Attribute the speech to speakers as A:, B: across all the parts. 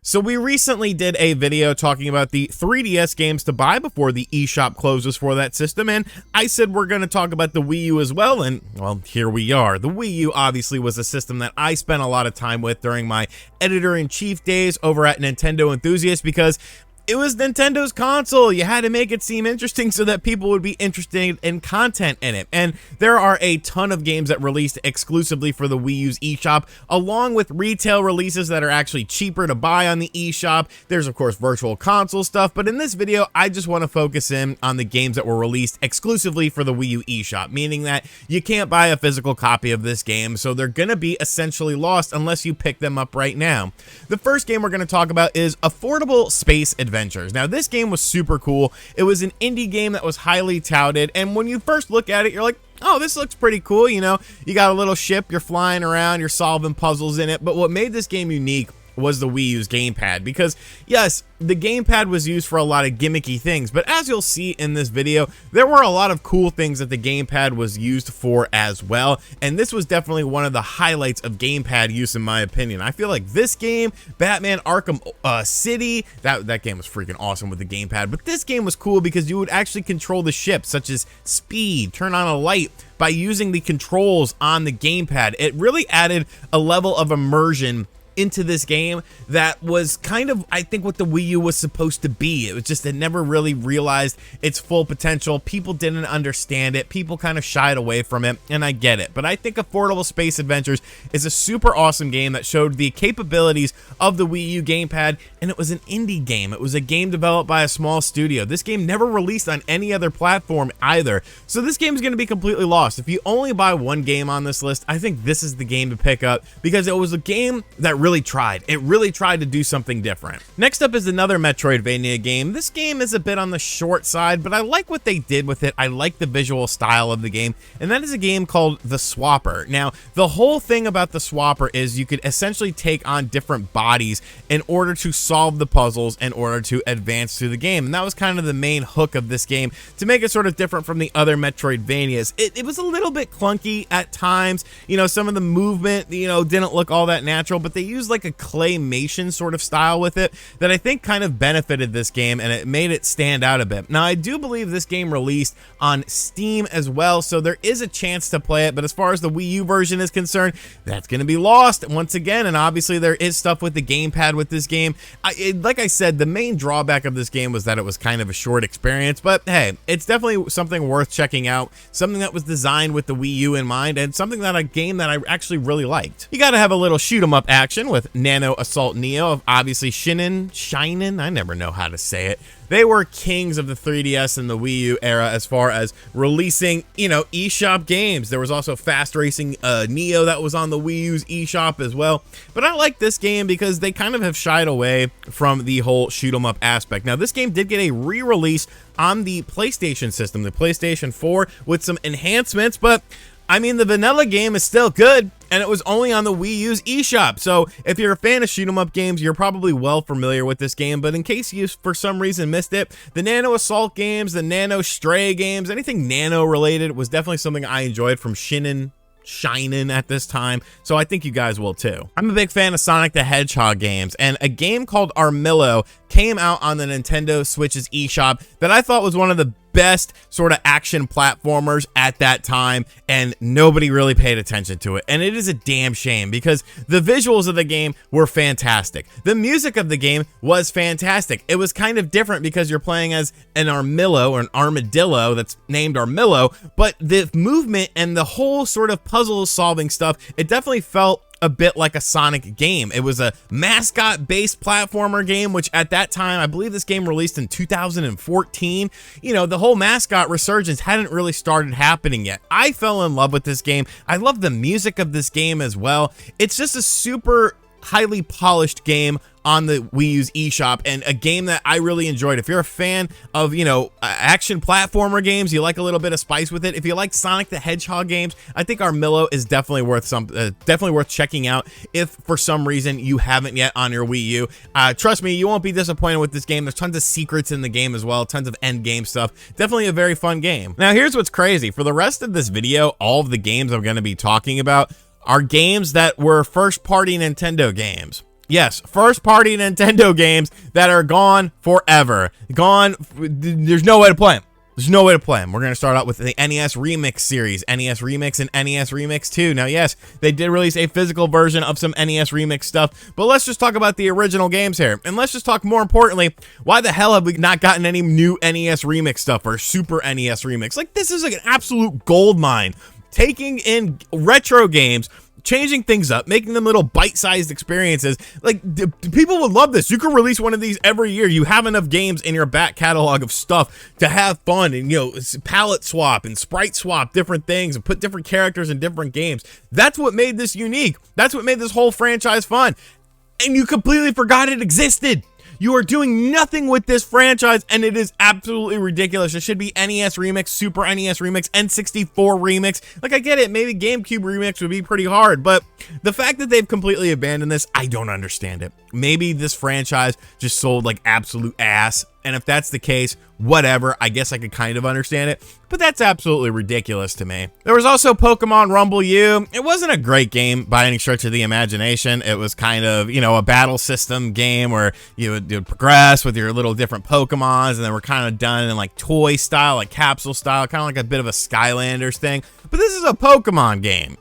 A: So we recently did a video talking about the 3DS games to buy before the eShop closes for that system, and I said we're going to talk about the Wii U as well, and well, here we are. The Wii U obviously was a system that I spent a lot of time with during my editor-in-chief days over at Nintendo Enthusiast because it was Nintendo's console. You had to make it seem interesting so that people would be interested in content in it. And there are a ton of games that released exclusively for the Wii U's eShop, along with retail releases that are actually cheaper to buy on the eShop. There's, of course, virtual console stuff, but in this video, I just want to focus in on the games that were released exclusively for the Wii U eShop, meaning that you can't buy a physical copy of this game, so they're going to be essentially lost unless you pick them up right now. The first game we're going to talk about is Affordable Space Adventures. Now, this game was super cool. It was an indie game that was highly touted, and when you first look at it, you're like, oh, this looks pretty cool. You know, you got a little ship, you're flying around, you're solving puzzles in it, but what made this game unique was the Wii U's gamepad, because yes, the gamepad was used for a lot of gimmicky things, but as you'll see in this video, there were a lot of cool things that the gamepad was used for as well, and this was definitely one of the highlights of gamepad use in my opinion. I feel like this game, Batman Arkham City, that game was freaking awesome with the gamepad, but this game was cool because you would actually control the ship, such as speed, turn on a light, by using the controls on the gamepad. It really added a level of immersion into this game that was kind of, I think, what the Wii U was supposed to be. It was just, it never really realized its full potential. People didn't understand it. People kind of shied away from it, and I get it. But I think Affordable Space Adventures is a super awesome game that showed the capabilities of the Wii U gamepad, and it was an indie game. It was a game developed by a small studio. This game never released on any other platform either. So this game is going to be completely lost. If you only buy one game on this list, I think this is the game to pick up because it was a game that really tried. It really tried to do something different. Next up is another Metroidvania game. This game is a bit on the short side, but I like what they did with it. I like the visual style of the game, and that is a game called The Swapper. Now, the whole thing about The Swapper is you could essentially take on different bodies in order to solve the puzzles, in order to advance through the game, and that was kind of the main hook of this game, to make it sort of different from the other Metroidvanias. It was a little bit clunky at times. You know, some of the movement, you know, didn't look all that natural, but they used like a claymation sort of style with it that I think kind of benefited this game, and it made it stand out a bit. Now, I do believe this game released on Steam as well, so there is a chance to play it, but as far as the Wii U version is concerned, that's going to be lost once again, and obviously there is stuff with the gamepad with this game. Like I said, the main drawback of this game was that it was kind of a short experience, but hey, it's definitely something worth checking out, something that was designed with the Wii U in mind, and something that a game that I actually really liked. You got to have a little shoot 'em up action with Nano Assault Neo, obviously Shinen, I never know how to say it. They were kings of the 3DS and the Wii U era as far as releasing, you know, eShop games. There was also Fast Racing Neo that was on the Wii U's eShop as well. But I like this game because they kind of have shied away from the whole shoot 'em up aspect. Now, this game did get a re-release on the PlayStation system, the PlayStation 4, with some enhancements, but I mean, the vanilla game is still good, and it was only on the Wii U's eShop. So if you're a fan of shoot 'em up games, you're probably well familiar with this game, but in case you for some reason missed it, the Nano Assault games, the Nano Stray games, anything Nano related was definitely something I enjoyed from Shinen at this time, so I think you guys will too. I'm a big fan of Sonic the Hedgehog games, and a game called Armillo came out on the Nintendo Switch's eShop that I thought was one of the best sort of action platformers at that time, and nobody really paid attention to it, and it is a damn shame because the visuals of the game were fantastic. The music of the game was fantastic. It was kind of different because you're playing as an armillo or an armadillo that's named Armillo, but the movement and the whole sort of puzzle solving stuff, it definitely felt a bit like a Sonic game. It was a mascot-based platformer game, which at that time, I believe this game released in 2014. You know, the whole mascot resurgence hadn't really started happening yet. I fell in love with this game. I love the music of this game as well. It's just a super highly polished game on the Wii U's eShop, and a game that I really enjoyed. If you're a fan of, you know, action platformer games, you like a little bit of spice with it. If you like Sonic the Hedgehog games, I think Armillo is definitely worth checking out if for some reason you haven't yet on your Wii U. Trust me, you won't be disappointed with this game. There's tons of secrets in the game as well, tons of end game stuff. Definitely a very fun game. Now, here's what's crazy. For the rest of this video, all of the games I'm going to be talking about are games that were first-party Nintendo games. Yes, first-party Nintendo games that are gone forever. Gone, there's no way to play them. There's no way to play them. We're going to start out with the NES Remix series, NES Remix and NES Remix 2. Now, yes, they did release a physical version of some NES Remix stuff, but let's just talk about the original games here. And let's just talk more importantly, why the hell have we not gotten any new NES Remix stuff or Super NES Remix? Like, this is like an absolute gold mine. Taking in retro games, changing things up, making them little bite-sized experiences. Like, people would love this. You could release one of these every year. You have enough games in your back catalog of stuff to have fun and, you know, palette swap and sprite swap different things and put different characters in different games. That's what made this unique. That's what made this whole franchise fun. And you completely forgot it existed. You are doing nothing with this franchise, and it is absolutely ridiculous. It should be NES Remix, Super NES Remix, N64 Remix. Like, I get it, maybe GameCube Remix would be pretty hard, but the fact that they've completely abandoned this, I don't understand it. Maybe this franchise just sold like absolute ass, and if that's the case, whatever, I guess I could kind of understand it, but that's absolutely ridiculous to me. There was also Pokemon Rumble U. It wasn't a great game by any stretch of the imagination. It was kind of, you know, a battle system game where you would progress with your little different Pokemons, and then we're kind of done in like toy style, like capsule style, kind of like a bit of a Skylanders thing. But this is a Pokemon game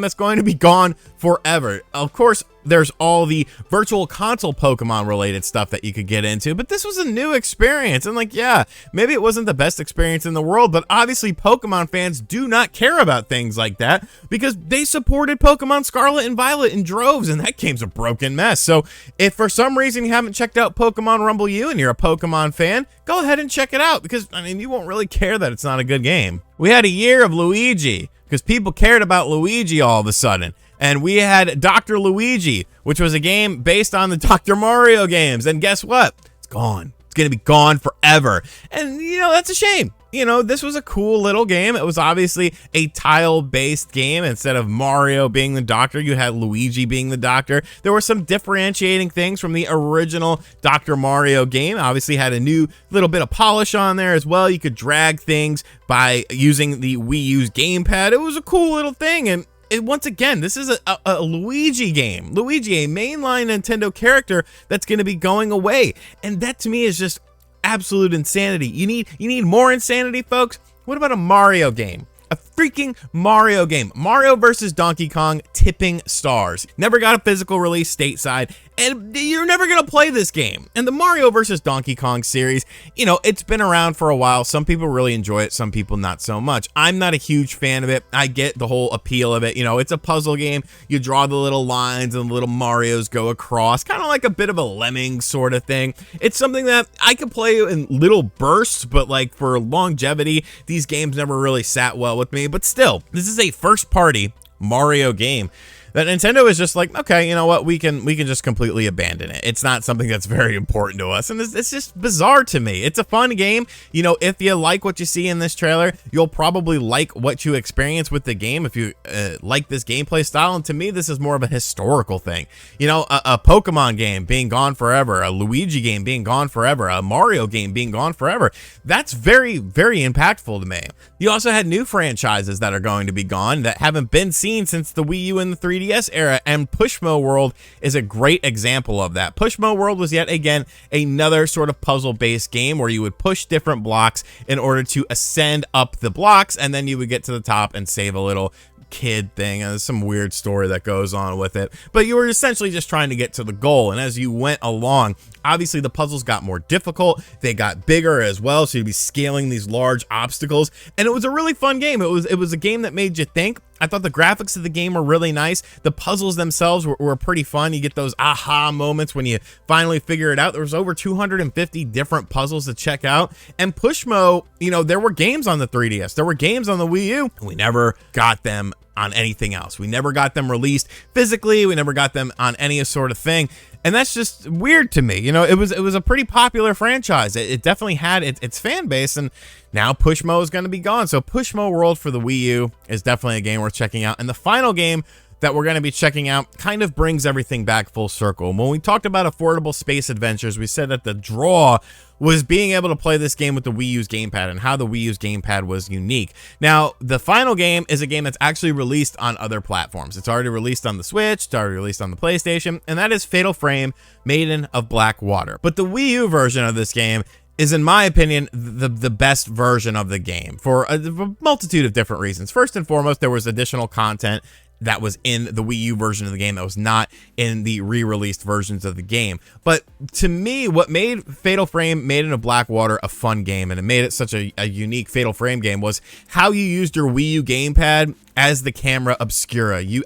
A: that's going to be gone forever. Of course, there's all the virtual console Pokemon related stuff that you could get into, but this was a new experience. And like, yeah, maybe it wasn't the best experience in the world, but obviously Pokemon fans do not care about things like that because they supported Pokemon Scarlet and Violet in droves, and that game's a broken mess. So if for some reason you haven't checked out Pokemon Rumble U and you're a Pokemon fan, go ahead and check it out because, I mean, you won't really care that it's not a good game. We had a year of Luigi because people cared about Luigi all of a sudden. And we had Dr. Luigi, which was a game based on the Dr. Mario games. And guess what? It's gone. It's going to be gone forever. And, you know, that's a shame. You know, this was a cool little game. It was obviously a tile-based game. Instead of Mario being the doctor, you had Luigi being the doctor. There were some differentiating things from the original Dr. Mario game. Obviously had a new little bit of polish on there as well. You could drag things by using the Wii U's gamepad. It was a cool little thing. And once again, this is a Luigi game. Luigi, a mainline Nintendo character that's going to be going away. And that to me is just absolute insanity. You need more insanity, folks? What about a Mario game? A freaking Mario game. Mario versus Donkey Kong, tipping stars. Never got a physical release stateside, and you're never gonna play this game. And the Mario versus Donkey Kong series, you know, it's been around for a while. Some people really enjoy it, some people not so much. I'm not a huge fan of it. I get the whole appeal of it. You know, it's a puzzle game. You draw the little lines and the little Marios go across, kind of like a bit of a lemming sort of thing. It's something that I could play in little bursts, but like for longevity, these games never really sat well with me. But still, this is a first-party Mario game that Nintendo is just like, okay, you know what, we can just completely abandon it. It's not something that's very important to us, and it's just bizarre to me. It's a fun game. You know, if you like what you see in this trailer, you'll probably like what you experience with the game if you like this gameplay style, and to me, this is more of a historical thing. You know, a Pokemon game being gone forever, a Luigi game being gone forever, a Mario game being gone forever. That's very, very impactful to me. You also had new franchises that are going to be gone that haven't been seen since the Wii U and the 3DS era, and Pushmo World is a great example of that. Pushmo World was yet again another sort of puzzle-based game where you would push different blocks in order to ascend up the blocks, and then you would get to the top and save a little kid thing, and there's some weird story that goes on with it, but you were essentially just trying to get to the goal. And as you went along, obviously the puzzles got more difficult, they got bigger as well, so you'd be scaling these large obstacles, and it was a really fun game. It was a game that made you think. I thought the graphics of the game were really nice. The puzzles themselves were pretty fun. You get those aha moments when you finally figure it out. There was over 250 different puzzles to check out. And Pushmo, you know, there were games on the 3DS. There were games on the Wii U. We never got them on anything else. We never got them released physically. We never got them on any sort of thing. And that's just weird to me. You know, it was a pretty popular franchise. It definitely had its fan base, and now Pushmo is going to be gone. So Pushmo World for the Wii U is definitely a game worth checking out. And the final game that we're going to be checking out kind of brings everything back full circle. When we talked about affordable space adventures, we said that the draw was being able to play this game with the Wii U's gamepad and how the Wii U's gamepad was unique. Now, the final game is a game that's actually released on other platforms. It's already released on the Switch, it's already released on the PlayStation, and that is Fatal Frame: Maiden of Black Water. But the Wii U version of this game is, in my opinion, the best version of the game for a multitude of different reasons. First and foremost, there was additional content that was in the Wii U version of the game that was not in the re-released versions of the game. But to me, what made Fatal Frame: Maiden of Black Water a fun game, and it made it such a unique Fatal Frame game, was how you used your Wii U gamepad as the camera obscura. You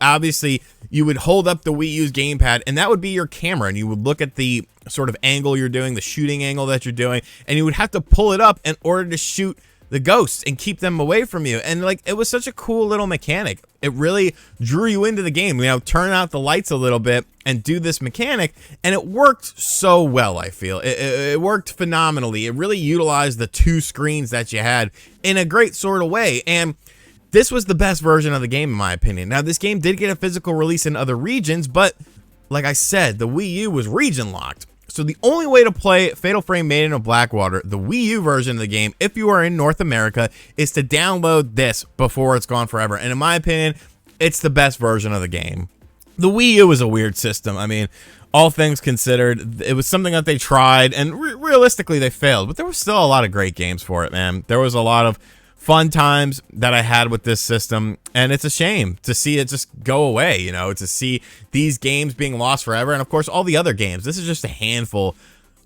A: would hold up the Wii U's gamepad, and that would be your camera, and you would look at the sort of angle you're doing, the shooting angle that you're doing, and you would have to pull it up in order to shoot the ghosts and keep them away from you. And like, it was such a cool little mechanic. It really drew you into the game. You know, turn out the lights a little bit and do this mechanic, and it worked so well. I feel it worked phenomenally. It really utilized the two screens that you had in a great sort of way, and this was the best version of the game in my opinion. Now, this game did get a physical release in other regions, but like I said, the Wii U was region locked. So the only way to play Fatal Frame: Maiden of Black Water, the Wii U version of the game, if you are in North America, is to download this before it's gone forever. And in my opinion, it's the best version of the game. The Wii U is a weird system. I mean, all things considered, it was something that they tried, and realistically they failed. But there was still a lot of great games for it, man. There was a lot of fun times that I had with this system, and it's a shame to see it just go away, you know, to see these games being lost forever. And of course, all the other games. This is just a handful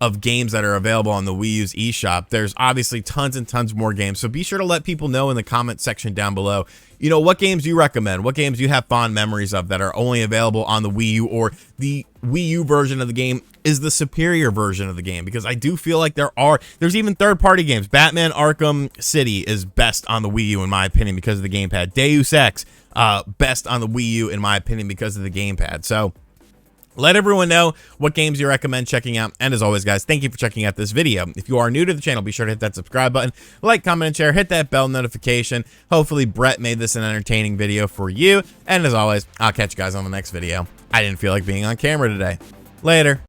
A: of games that are available on the Wii U's eShop. There's obviously tons and tons more games, so be sure to let people know in the comment section down below, you know, what games you recommend, what games you have fond memories of that are only available on the Wii U, or the Wii U version of the game is the superior version of the game, because I do feel like there's even third-party games. Batman Arkham City is best on the Wii U in my opinion because of the gamepad. Deus Ex, best on the Wii U in my opinion because of the gamepad. So let everyone know what games you recommend checking out. And as always, guys, thank you for checking out this video. If you are new to the channel, be sure to hit that subscribe button, like, comment, and share, hit that bell notification. Hopefully, Brett made this an entertaining video for you. And as always, I'll catch you guys on the next video. I didn't feel like being on camera today. Later.